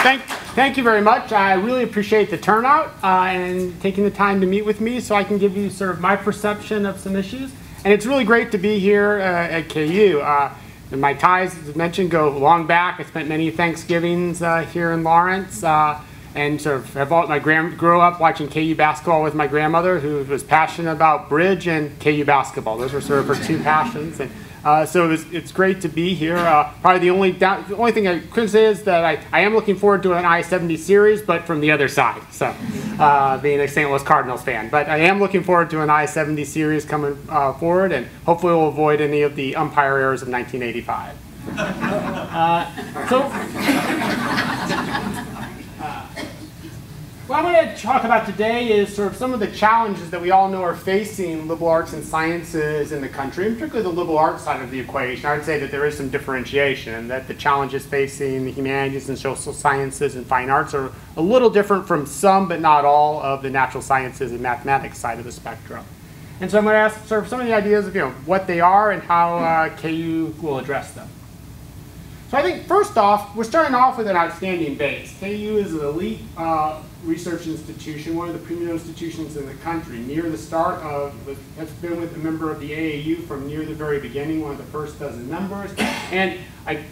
Thank you very much. I really appreciate the turnout and taking the time to meet with me so I can give you sort of my perception of some issues. And it's really great to be here at KU. My ties, as mentioned, go long back. I spent many Thanksgivings here in Lawrence and sort of grew up watching KU basketball with my grandmother, who was passionate about bridge and KU basketball. Those were sort of her two passions. And so it's great to be here. Probably the only thing I could say is that I am looking forward to an I-70 series, but from the other side. So being a St. Louis Cardinals fan, but I am looking forward to an I-70 series coming forward, and hopefully we'll avoid any of the umpire errors of 1985. What I'm going to talk about today is sort of some of the challenges that we all know are facing liberal arts and sciences in the country, and particularly the liberal arts side of the equation. I would say that there is some differentiation, and that the challenges facing the humanities and social sciences and fine arts are a little different from some, but not all, of the natural sciences and mathematics side of the spectrum. And so I'm going to ask sort of some of the ideas of what they are and how KU will address them. So I think first off, we're starting off with an outstanding base. KU is an elite research institution, one of the premier institutions in the country. Near the start of, has been with a member of the AAU from near the very beginning, one of the first dozen members. And I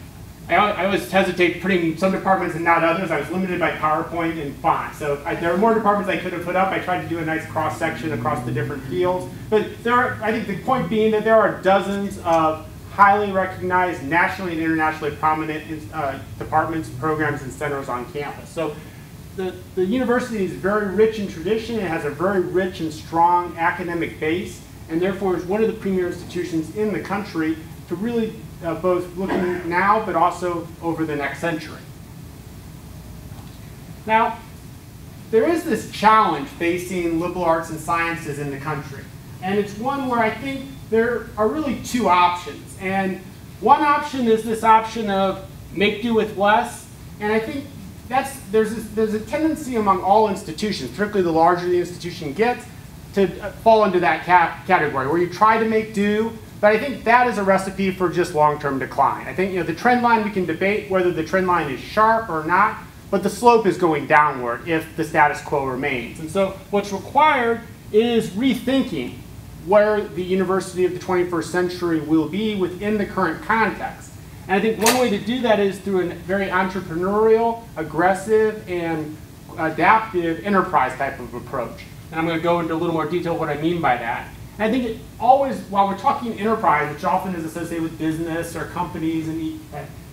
always hesitate putting some departments and not others. I was limited by PowerPoint and font. So there are more departments I could have put up. I tried to do a nice cross-section across the different fields. But I think the point being that there are dozens of highly recognized, nationally and internationally prominent departments, programs, and centers on campus. So the university is very rich in tradition. It has a very rich and strong academic base, and therefore is one of the premier institutions in the country to really both looking now, but also over the next century. Now, there is this challenge facing liberal arts and sciences in the country, and it's one where I think there are really two options. And one option is this option of make do with less, and I think there's a tendency among all institutions, particularly the larger the institution gets, to fall into that category where you try to make do, but I think that is a recipe for just long-term decline. I think the trend line, we can debate whether the trend line is sharp or not, but the slope is going downward if the status quo remains. And so what's required is rethinking where the university of the 21st century will be within the current context. And I think one way to do that is through a very entrepreneurial, aggressive, and adaptive enterprise type of approach. And I'm going to go into a little more detail what I mean by that. And I think it always, while we're talking enterprise, which often is associated with business or companies in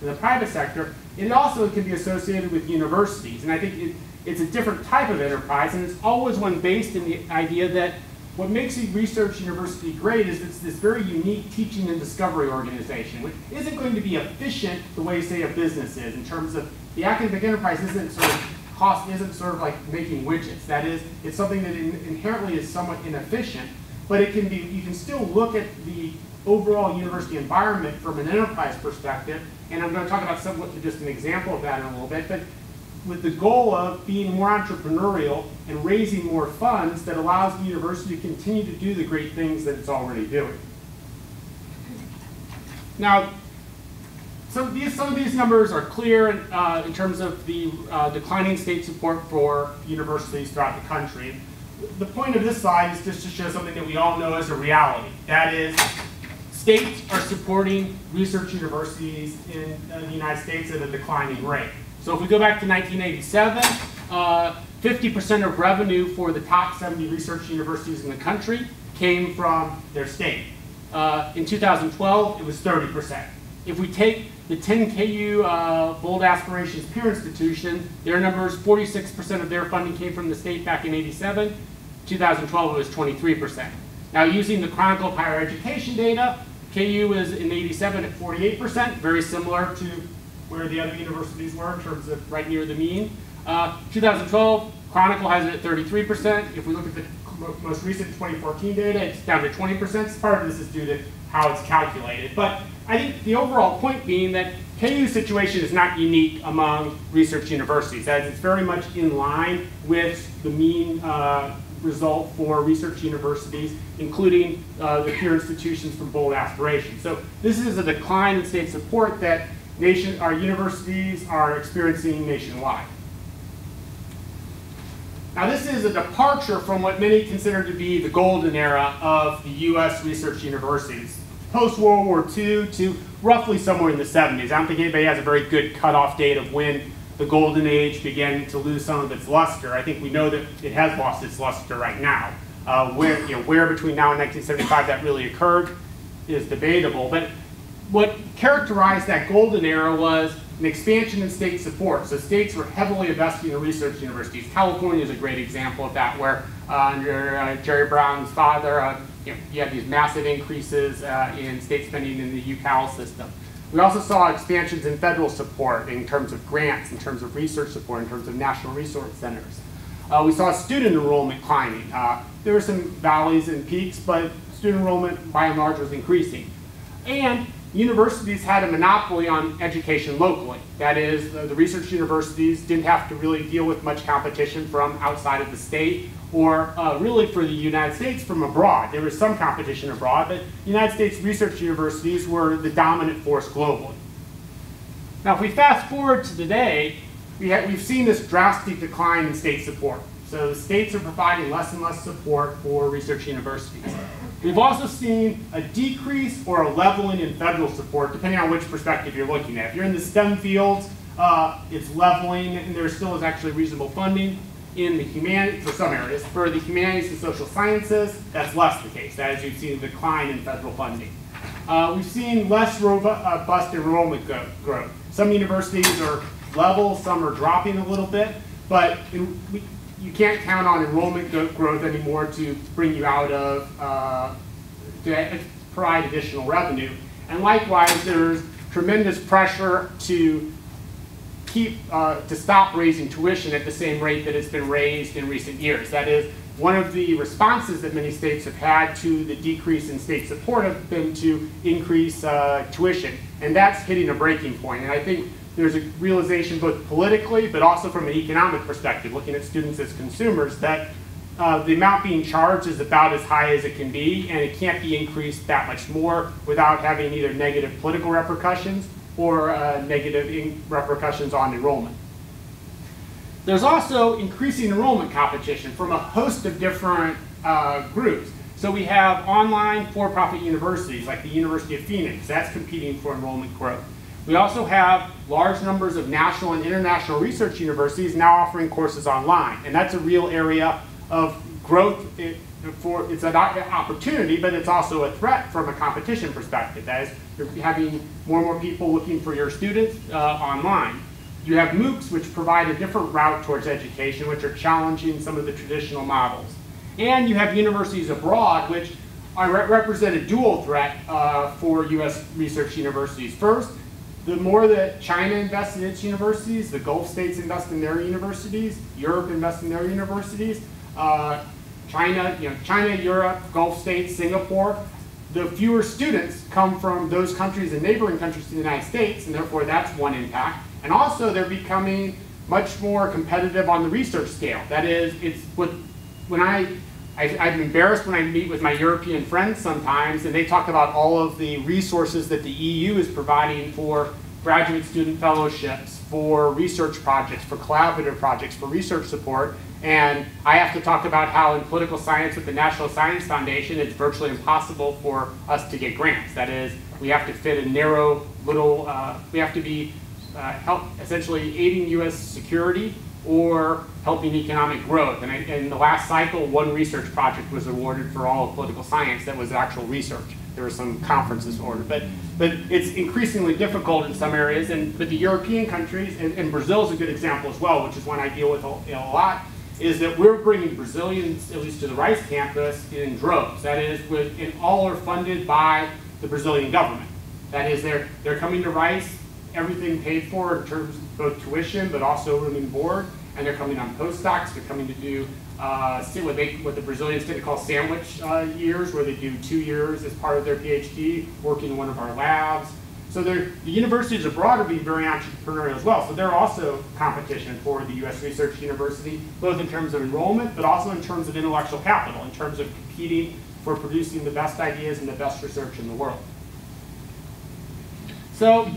the private sector, it also can be associated with universities. And I think it's a different type of enterprise, and it's always one based in the idea that what makes a research university great is it's this very unique teaching and discovery organization, which isn't going to be efficient the way, say, a business is, in terms of the academic enterprise isn't sort of like making widgets. That is, it's something that inherently is somewhat inefficient, but it can be, you can still look at the overall university environment from an enterprise perspective, and I'm going to talk about just an example of that in a little bit, but with the goal of being more entrepreneurial and raising more funds that allows the university to continue to do the great things that it's already doing. Now, some of these numbers are clear in terms of the declining state support for universities throughout the country. The point of this slide is just to show something that we all know as a reality. That is, states are supporting research universities in the United States at a declining rate. So if we go back to 1987, 50% of revenue for the top 70 research universities in the country came from their state. In 2012, it was 30%. If we take the 10 KU Bold Aspirations peer institution, their numbers, 46% of their funding came from the state back in 87. 2012, it was 23%. Now, using the Chronicle of Higher Education data, KU was in 87 at 48%, very similar to where the other universities were in terms of right near the mean. 2012, Chronicle has it at 33%. If we look at the most recent 2014 data, it's down to 20%. Part of this is due to how it's calculated. But I think the overall point being that KU's situation is not unique among research universities, as it's very much in line with the mean result for research universities, including the peer institutions from Bold Aspirations. So this is a decline in state support that our universities are experiencing nationwide. Now this is a departure from what many consider to be the golden era of the US research universities, post-World War II to roughly somewhere in the 70s. I don't think anybody has a very good cutoff date of when the golden age began to lose some of its luster. I think we know that it has lost its luster right now. Where between now and 1975 that really occurred is debatable. But what characterized that golden era was an expansion in state support. So states were heavily investing in research universities. California is a great example of that, where under Jerry Brown's father, you had these massive increases in state spending in the UCal system. We also saw expansions in federal support in terms of grants, in terms of research support, in terms of national resource centers. We saw student enrollment climbing. There were some valleys and peaks, but student enrollment by and large was increasing. And universities had a monopoly on education locally. That is, the research universities didn't have to really deal with much competition from outside of the state, or really for the United States from abroad. There was some competition abroad, but United States research universities were the dominant force globally. Now if we fast forward to today, we've seen this drastic decline in state support. So the states are providing less and less support for research universities. We've also seen a decrease or a leveling in federal support, depending on which perspective you're looking at. If you're in the STEM fields, it's leveling, and there still is actually reasonable funding. In the humanities, for some areas, for the humanities and social sciences, that's less the case. That is, you've seen a decline in federal funding. We've seen less robust enrollment growth. Some universities are level, some are dropping a little bit, but you can't count on enrollment growth anymore to bring you out of, to provide additional revenue. And likewise, there's tremendous pressure to stop raising tuition at the same rate that it's been raised in recent years. That is, one of the responses that many states have had to the decrease in state support have been to increase tuition. And that's hitting a breaking point. And I think there's a realization both politically, but also from an economic perspective, looking at students as consumers, that the amount being charged is about as high as it can be, and it can't be increased that much more without having either negative political repercussions or negative repercussions on enrollment. There's also increasing enrollment competition from a host of different groups. So we have online for-profit universities like the University of Phoenix. That's competing for enrollment growth. We also have large numbers of national and international research universities now offering courses online. And that's a real area of growth. It's an opportunity, but it's also a threat from a competition perspective. That is, you're having more and more people looking for your students online. You have MOOCs, which provide a different route towards education, which are challenging some of the traditional models. And you have universities abroad, which represent a dual threat for US research universities. First, the more that China invests in its universities, the Gulf states invest in their universities, Europe invests in their universities, China, Europe, Gulf states, Singapore, the fewer students come from those countries and neighboring countries to the United States, and therefore that's one impact. And also they're becoming much more competitive on the research scale. That is, I'm embarrassed when I meet with my European friends sometimes, and they talk about all of the resources that the EU is providing for graduate student fellowships, for research projects, for collaborative projects, for research support. And I have to talk about how in political science with the National Science Foundation, it's virtually impossible for us to get grants. That is, we have to fit a narrow little, we have to be essentially aiding US security or helping economic growth. And in the last cycle, one research project was awarded for all of political science that was actual research. There were some conferences ordered, but it's increasingly difficult in some areas. But the European countries, and Brazil is a good example as well, which is one I deal with a lot, is that we're bringing Brazilians, at least to the Rice campus, in droves. That is, and all are funded by the Brazilian government. That is, they're coming to Rice, everything paid for in terms of both tuition, but also room and board, and they're coming on postdocs. They're coming to do what the Brazilians tend to call sandwich years, where they do 2 years as part of their PhD, working in one of our labs. So the universities abroad are being very entrepreneurial as well. So they're also competition for the US research university, both in terms of enrollment, but also in terms of intellectual capital, in terms of competing for producing the best ideas and the best research in the world. So,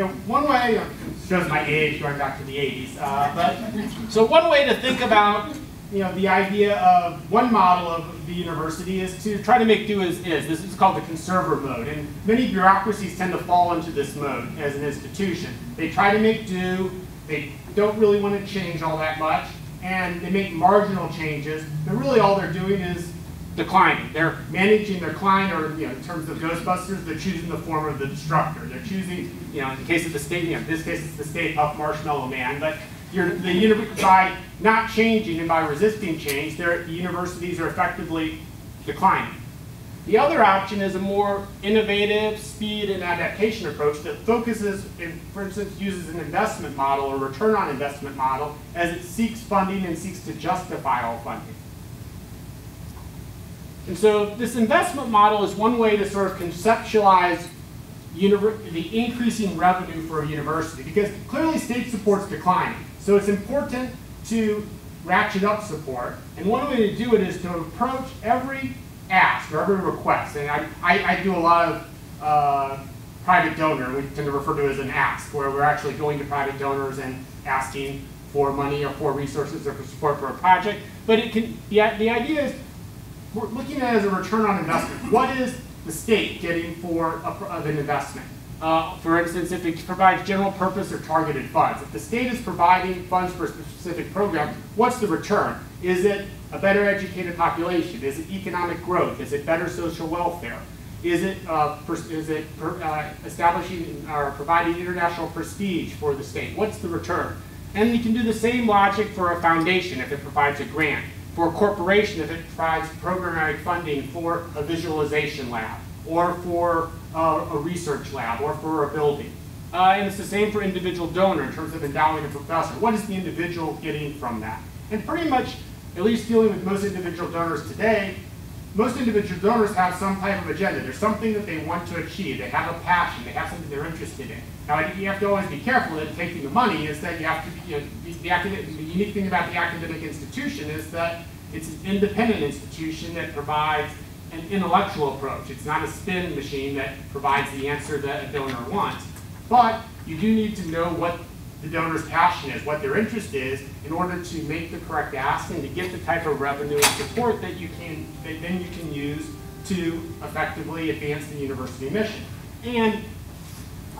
one way, shows my age going back to the 80s, so one way to think about the idea of one model of the university is to try to make do as is. This is called the conserver mode, and many bureaucracies tend to fall into this mode as an institution. They try to make do, they don't really want to change all that much, and they make marginal changes, but really all they're doing is declining. They're managing their decline, or in terms of Ghostbusters, they're choosing the form of the destructor. They're choosing, in the case of the state, in this case it's the state of Marshmallow Man, but by not changing and by resisting change, the universities are effectively declining. The other option is a more innovative speed and adaptation approach that focuses, for instance, uses an investment model or return on investment model as it seeks funding and seeks to justify all funding. And so this investment model is one way to sort of conceptualize the increasing revenue for a university, because clearly state support's declining. So it's important to ratchet up support. And one way to do it is to approach every ask or every request. And I do a lot of private donor, we tend to refer to it as an ask, where we're actually going to private donors and asking for money or for resources or for support for a project. But the idea is we're looking at it as a return on investment. What is the state getting for an investment? For instance, if it provides general purpose or targeted funds. If the state is providing funds for a specific program, what's the return? Is it a better educated population? Is it economic growth? Is it better social welfare? Is it establishing or providing international prestige for the state? What's the return? And you can do the same logic for a foundation if it provides a grant. For a corporation if it provides programmatic funding for a visualization lab, or for a research lab, or for a building. And it's the same for individual donor in terms of endowing a professor. What is the individual getting from that? And pretty much, at least dealing with most individual donors today, most individual donors have some type of agenda. There's something that they want to achieve. They have a passion. They have something they're interested in. Now, you have to always be careful that taking the money is that you have to, the unique thing about the academic institution is that it's an independent institution that provides an intellectual approach. It's not a spin machine that provides the answer that a donor wants. But you do need to know what the donor's passion is, what their interest is, in order to make the correct ask and to get the type of revenue and support that then you can use to effectively advance the university mission. And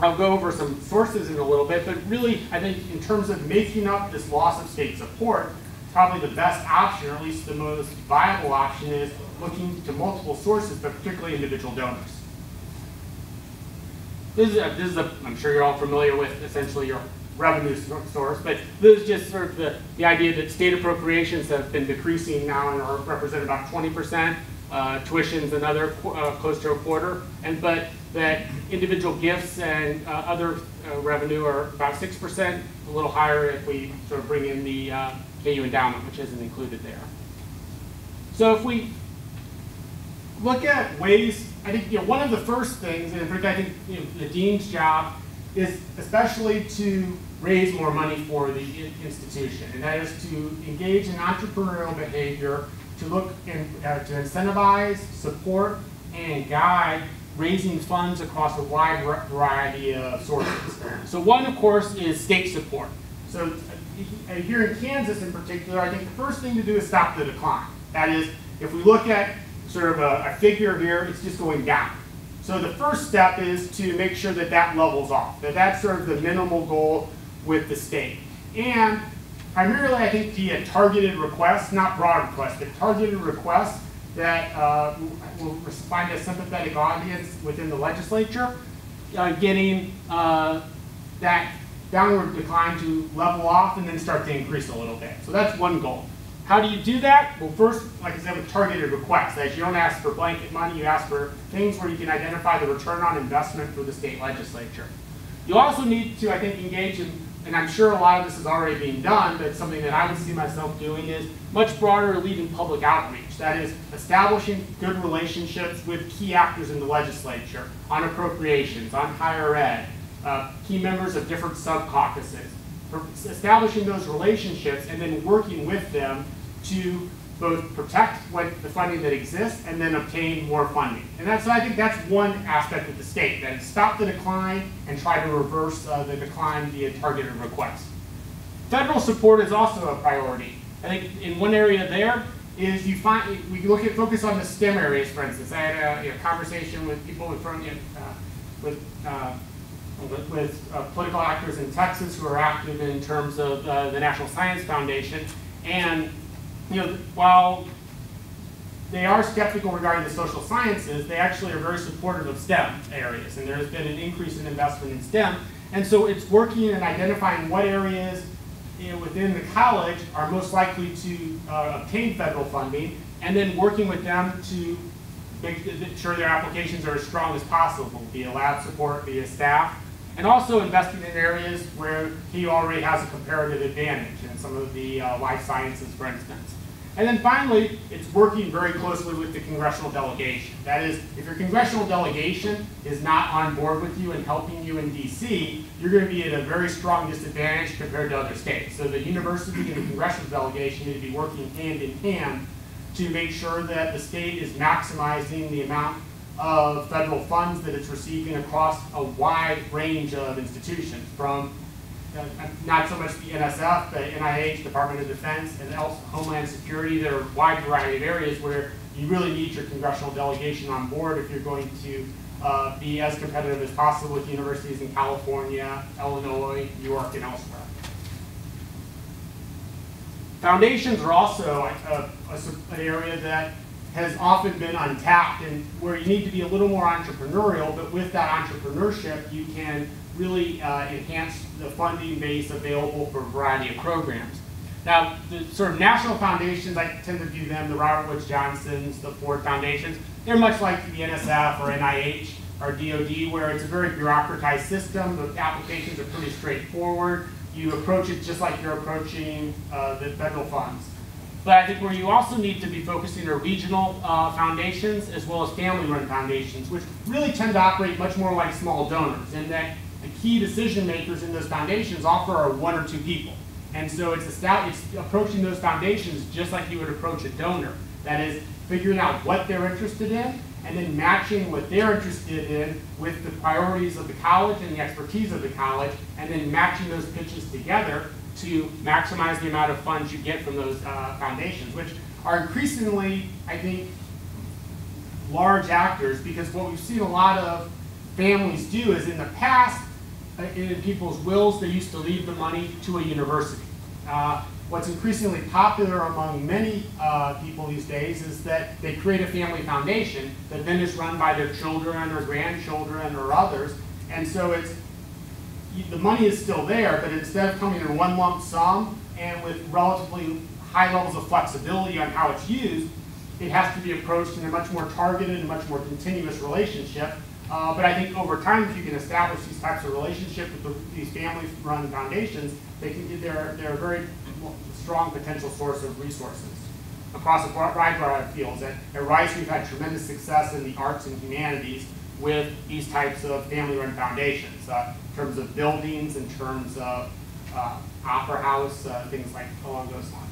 I'll go over some sources in a little bit, but really, I think in terms of making up this loss of state support, probably the best option, or at least the most viable option, is looking to multiple sources, but particularly individual donors. I'm sure you're all familiar with essentially your revenue source, but this is just sort of the idea that state appropriations have been decreasing now and are represent about 20%, tuitions another close to a quarter, but that individual gifts and other revenue are about 6%, a little higher if we sort of bring in the KU endowment, which isn't included there. So if we look at ways, I think one of the first things, and I think the dean's job is especially to raise more money for the institution, and that is to engage in entrepreneurial behavior, to look and to incentivize, support, and guide raising funds across a wide variety of sources. So one, of course, is state support. So here in Kansas in particular, I think the first thing to do is stop the decline. That is, if we look at sort of a figure here, it's just going down. So the first step is to make sure that that levels off, that that's sort of the minimal goal with the state. And primarily, I think via targeted requests, not broad requests, but targeted requests that will find a sympathetic audience within the legislature, getting that downward decline to level off and then start to increase a little bit. So that's one goal. How do you do that? Well, first, like I said, with targeted requests. That is, you don't ask for blanket money, you ask for things where you can identify the return on investment for the state legislature. You also need to, I think, engage in, and I'm sure a lot of this is already being done, but something that I would see myself doing is much broader leading public outreach. That is, establishing good relationships with key actors in the legislature on appropriations, on higher ed, key members of different sub-caucuses. Establishing those relationships and then working with them to both protect the funding that exists and then obtain more funding. And I think that's one aspect of the state, that is stop the decline and try to reverse the decline via targeted requests. Federal support is also a priority. I think in one area there is we focus on the STEM areas, for instance. I had a conversation with people with political actors in Texas who are active in terms of the National Science Foundation, and while they are skeptical regarding the social sciences, they actually are very supportive of STEM areas, and there has been an increase in investment in STEM. And so it's working and identifying what areas within the college are most likely to obtain federal funding, and then working with them to make sure their applications are as strong as possible, via lab support, via staff, and also investing in areas where he already has a comparative advantage, in some of the life sciences, for instance. And then finally, it's working very closely with the congressional delegation. That is, if your congressional delegation is not on board with you and helping you in DC, you're going to be at a very strong disadvantage compared to other states. So the university and the congressional delegation need to be working hand in hand to make sure that the state is maximizing the amount of federal funds that it's receiving across a wide range of institutions, from not so much the NSF, the NIH, Department of Defense, and also Homeland Security. There are a wide variety of areas where you really need your congressional delegation on board if you're going to be as competitive as possible with universities in California, Illinois, New York, and elsewhere. Foundations are also an area that has often been untapped, and where you need to be a little more entrepreneurial, but with that entrepreneurship, you can really enhance the funding base available for a variety of programs. Now, the sort of national foundations, I tend to view them, the Robert Woods Johnsons, the Ford Foundations, they're much like the NSF or NIH or DoD, where it's a very bureaucratized system. The applications are pretty straightforward. You approach it just like you're approaching the federal funds. But I think where you also need to be focusing are regional foundations as well as family-run foundations, which really tend to operate much more like small donors, in that the key decision makers in those foundations often are one or two people. And so it's approaching those foundations just like you would approach a donor. That is, figuring out what they're interested in and then matching what they're interested in with the priorities of the college and the expertise of the college, and then matching those pitches together to maximize the amount of funds you get from those foundations, which are increasingly, I think, large actors, because what we've seen a lot of families do is, in the past, in people's wills, they used to leave the money to a university. What's increasingly popular among many people these days is that they create a family foundation that then is run by their children or grandchildren or others, and so the money is still there, but instead of coming in one lump sum and with relatively high levels of flexibility on how it's used, it has to be approached in a much more targeted and much more continuous relationship. But I think over time, if you can establish these types of relationships with these family-run foundations, they're a very strong potential source of resources across a wide variety of fields. At Rice, we've had tremendous success in the arts and humanities with these types of family-run foundations, in terms of buildings, in terms of opera house, things like along those lines.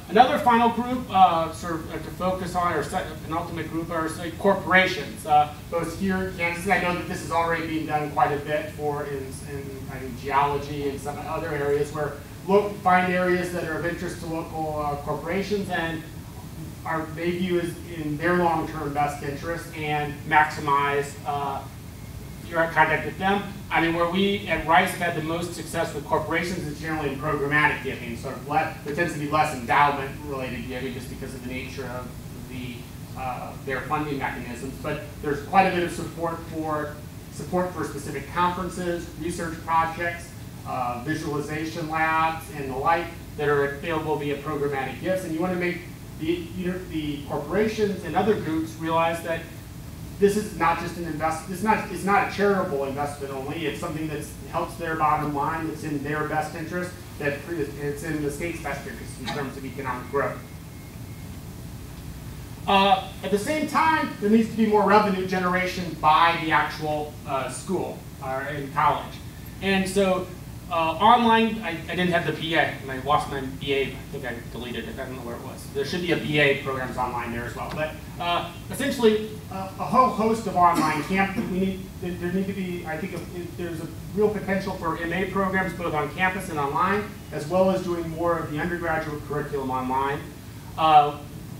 Another final group to focus on, or penultimate group, are corporations. Both here in Kansas, and I know that this is already being done quite a bit in geology and some other areas, where find areas that are of interest to local corporations and they view as in their long-term best interest, and maximize direct contact with them. I mean, where we at Rice have had the most success with corporations is generally in programmatic giving. Sort of there tends to be less endowment-related giving just because of the nature of their funding mechanisms. But there's quite a bit of support for specific conferences, research projects, visualization labs, and the like that are available via programmatic gifts. And you want to make the corporations and other groups realize that this is not just an investment. It's not a charitable investment only. It's something that helps their bottom line. It's in their best interest. That it's in the state's best interest in terms of economic growth. At the same time, there needs to be more revenue generation by the actual school or in college. And so online, I didn't have the BA. I lost my BA. I think I deleted it. I don't know where it was. There should be a BA programs online there as well. But essentially, a whole host of online camp. There need to be, I think, there's a real potential for MA programs both on campus and online, as well as doing more of the undergraduate curriculum online.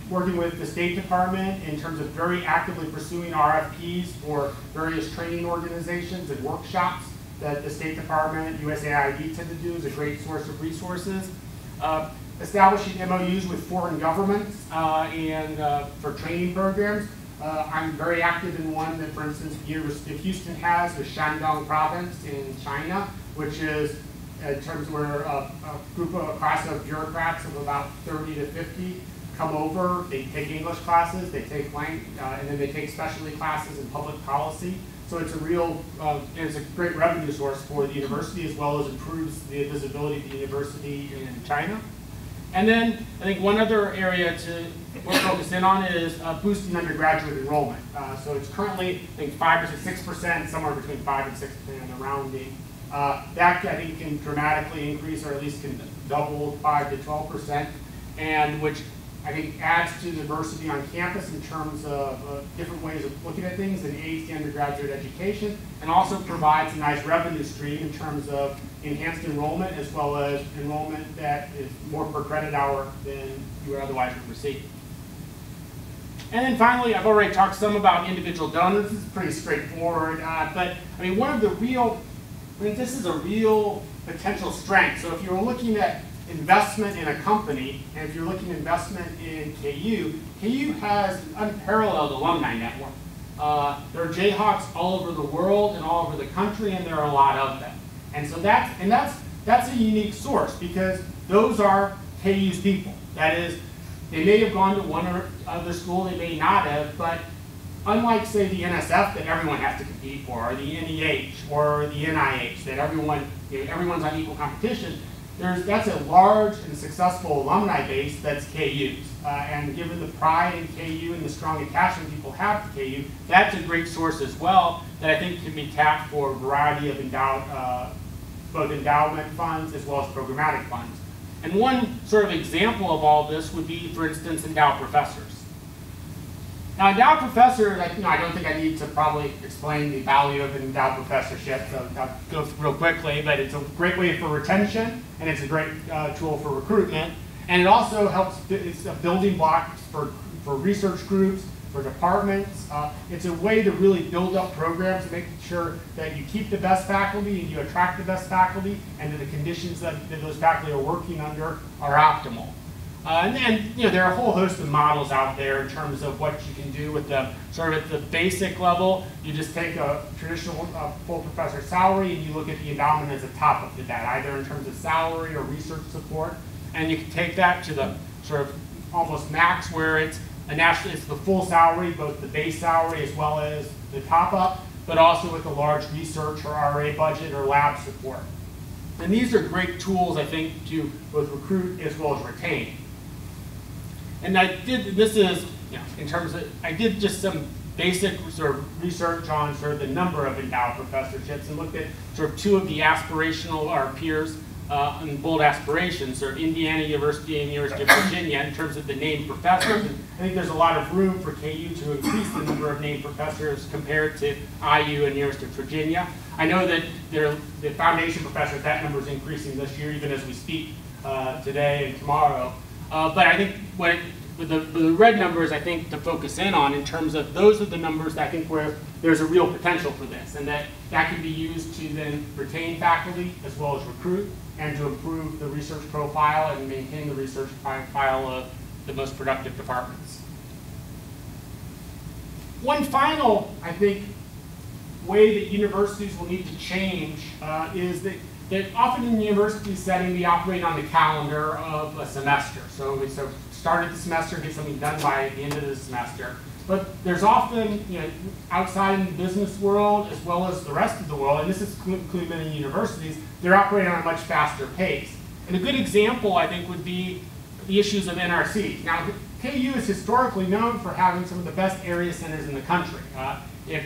Working with the State Department in terms of very actively pursuing RFPs for various training organizations and workshops that the State Department, USAID tend to do is a great source of resources. Establishing MOUs with foreign governments and for training programs. I'm very active in one that, for instance, the University of Houston has with Shandong Province in China, which is in terms where a class of bureaucrats of about 30 to 50 come over. They take English classes, they take and then they take specialty classes in public policy. So it's a real, it's a great revenue source for the university, as well as improves the visibility of the university in China. And then I think one other area to focus in on is boosting undergraduate enrollment. So it's currently, I think, 5 to 6%, somewhere between 5 and 6% rounding. That I think can dramatically increase, or at least can double 5 to 12%, and which I think adds to diversity on campus in terms of different ways of looking at things and aids to undergraduate education, and also provides a nice revenue stream in terms of enhanced enrollment, as well as enrollment that is more per credit hour than you would otherwise receive. And then finally, I've already talked some about individual donors. This is pretty straightforward, but I mean, one of the real, this is a real potential strength. So if you're looking at investment in a company, and if you're looking at investment in KU, KU has an unparalleled alumni network. There are Jayhawks all over the world and all over the country, and there are a lot of them. And so that's a unique source, because those are KU's people. That is, they may have gone to one or other school, they may not have, but unlike, say, the NSF that everyone has to compete for, or the NEH, or the NIH, that everyone's on equal competition, that's a large and successful alumni base that's KU's. And given the pride in KU and the strong attachment people have to KU, that's a great source as well that I think can be tapped for a variety of both endowment funds as well as programmatic funds. And one sort of example of all this would be, for instance, endowed professors. Now, endowed professors, I don't think I need to probably explain the value of an endowed professorship, so I'll go real quickly, but it's a great way for retention, and it's a great tool for recruitment. And it also helps, it's a building block for research groups, for departments. It's a way to really build up programs and make sure that you keep the best faculty and you attract the best faculty, and that the conditions that those faculty are working under are optimal. And there are a whole host of models out there in terms of what you can do with the sort of at the basic level. You just take a traditional full professor salary and you look at the endowment as a top of that, either in terms of salary or research support. And you can take that to the sort of almost max, where it's the full salary, both the base salary as well as the top up, but also with a large research or RA budget or lab support. And these are great tools, I think, to both recruit as well as retain. And I did just some basic sort of research on sort of the number of endowed professorships, and looked at sort of two of the aspirational, our peers in bold aspirations, sort of Indiana University and University of Virginia, in terms of the named professors. And I think there's a lot of room for KU to increase the number of named professors compared to IU and University of Virginia. I know that the foundation professors, that number is increasing this year, even as we speak today and tomorrow. But I think with the red numbers, I think to focus in on in terms of those are the numbers that I think where there's a real potential for this, and that can be used to then retain faculty as well as recruit, and to improve the research profile and maintain the research profile of the most productive departments. One final, I think, way that universities will need to change is that often in the university setting, we operate on the calendar of a semester. So we sort of started the semester, get something done by the end of the semester. But there's often, outside in the business world, as well as the rest of the world, and this is including many universities, they're operating on a much faster pace. And a good example, I think, would be the issues of NRCs. Now, KU is historically known for having some of the best area centers in the country.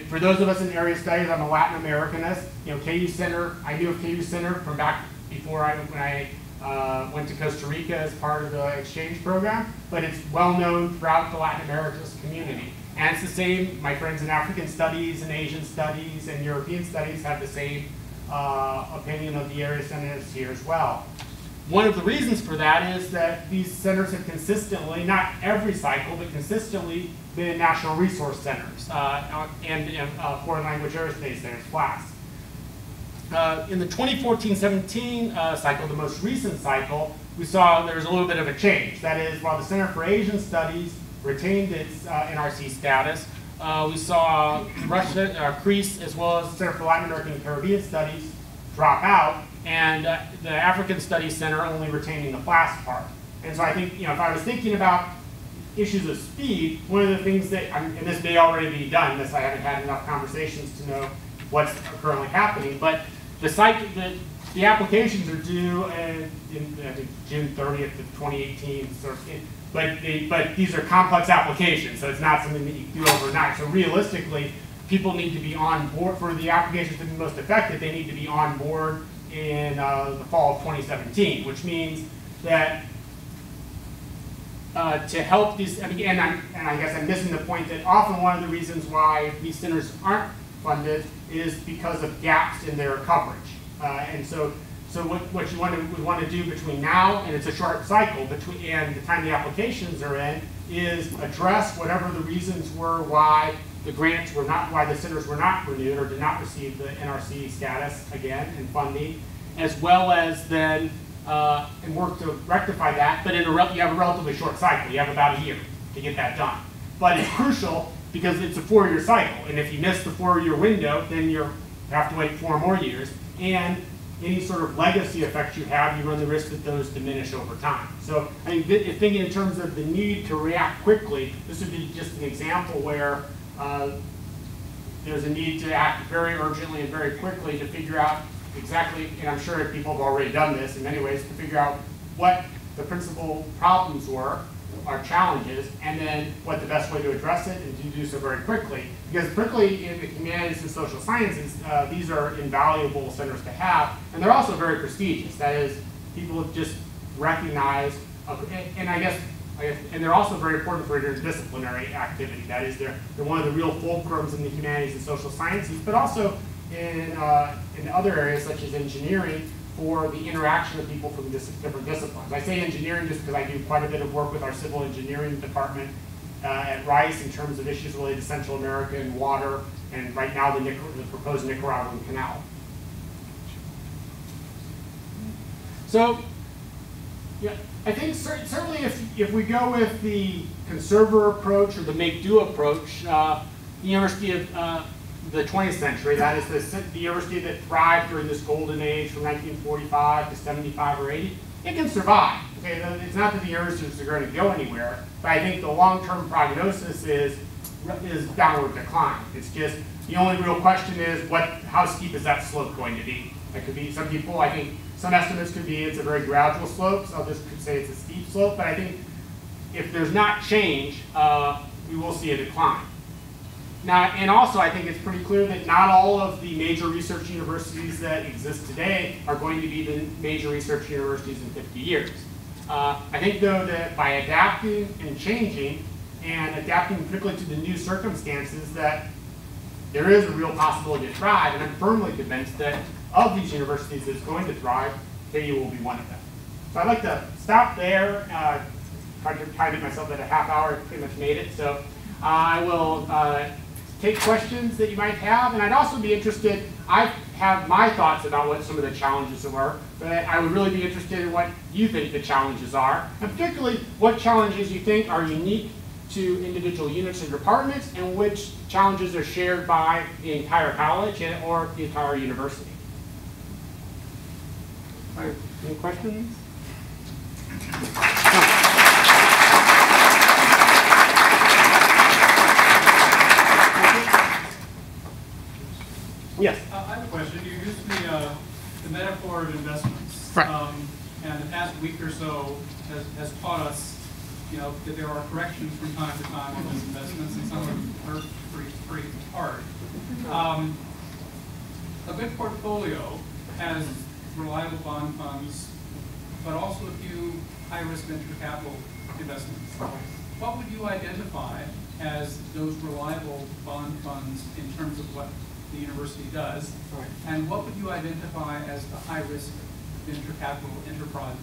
For those of us in area studies, I'm a Latin Americanist. KU Center, I knew of KU Center from back before when I went to Costa Rica as part of the exchange program, but it's well known throughout the Latin American community. And it's the same, my friends in African studies and Asian studies and European studies have the same opinion of the area centers here as well. One of the reasons for that is that these centers have consistently, not every cycle, but consistently been national resource centers and foreign language aerospace centers, CLAS. In the 2014-17 cycle, the most recent cycle, we saw there was a little bit of a change. That is, while the Center for Asian Studies retained its NRC status, we saw Russia, CREASE, as well as the Center for Latin American and Caribbean Studies drop out, and the African Studies Center only retaining the CLAS part. And so I think, if I was thinking about issues of speed, one of the things that, and this may already be done, I haven't had enough conversations to know what's currently happening, but the applications are due in I think June 30th of 2018, but these are complex applications, so it's not something that you do overnight. So realistically, people need to be on board, for the applications to be most effective, they need to be on board in the fall of 2017, which means that to help these, and I guess I'm missing the point that often one of the reasons why these centers aren't funded is because of gaps in their coverage. And so what you want to do between now, and it's a short cycle, and the time the applications are in, is address whatever the reasons were why the grants were not, why the centers were not renewed or did not receive the NRC status again and funding, as well as then and work to rectify that. But you have a relatively short cycle. You have about a year to get that done. But it's crucial because it's a 4-year cycle, and if you miss the 4-year window, then you have to wait 4 more years. And any sort of legacy effects you have, you run the risk that those diminish over time. So I think thinking in terms of the need to react quickly, this would be just an example where there's a need to act very urgently and very quickly to figure out exactly, and I'm sure people have already done this in many ways, to figure out what the principal problems were, our challenges, and then what the best way to address it, and to do so very quickly. Because particularly in the humanities and social sciences, these are invaluable centers to have, and they're also very prestigious. That is, people have just recognized, and they're also very important for interdisciplinary activity. That is, they're one of the real fulcrums in the humanities and social sciences, but also in other areas such as engineering, for the interaction of people from different disciplines. I say engineering just because I do quite a bit of work with our civil engineering department at Rice in terms of issues related to Central America and water, and right now the proposed Nicaraguan canal. So, yeah, I think certainly if we go with the conserver approach or the make-do approach, the University of the 20th century, that is the university that thrived during this golden age from 1945 to 75 or 80, it can survive. Okay, it's not that the universities are going to go anywhere, but I think the long-term prognosis is downward decline. It's just, the only real question is how steep is that slope going to be? That could be, some people, I think, some estimates could be it's a very gradual slope, so others could say it's a steep slope, but I think if there's not change, we will see a decline. Now, and also I think it's pretty clear that not all of the major research universities that exist today are going to be the major research universities in 50 years. I think though that by adapting and changing, and adapting particularly to the new circumstances, that there is a real possibility to thrive, and I'm firmly convinced that of these universities that's going to thrive, KU will be one of them. So I'd like to stop there. Tried to time it myself at a half hour, pretty much made it. So I will take questions that you might have, and I'd also be interested, I have my thoughts about what some of the challenges were, but I would really be interested in what you think the challenges are, and particularly what challenges you think are unique to individual units and departments, and which challenges are shared by the entire college or the entire university. All right, any questions? Yes. I have a question. You used the metaphor of investments. Right. And the past week or so has taught us, that there are corrections from time to time on those investments, and some of them are pretty hard. A good portfolio has reliable bond funds, but also a few high-risk venture capital investments. What would you identify as those reliable bond funds in terms of what the university does? And what would you identify as the high-risk venture capital enterprise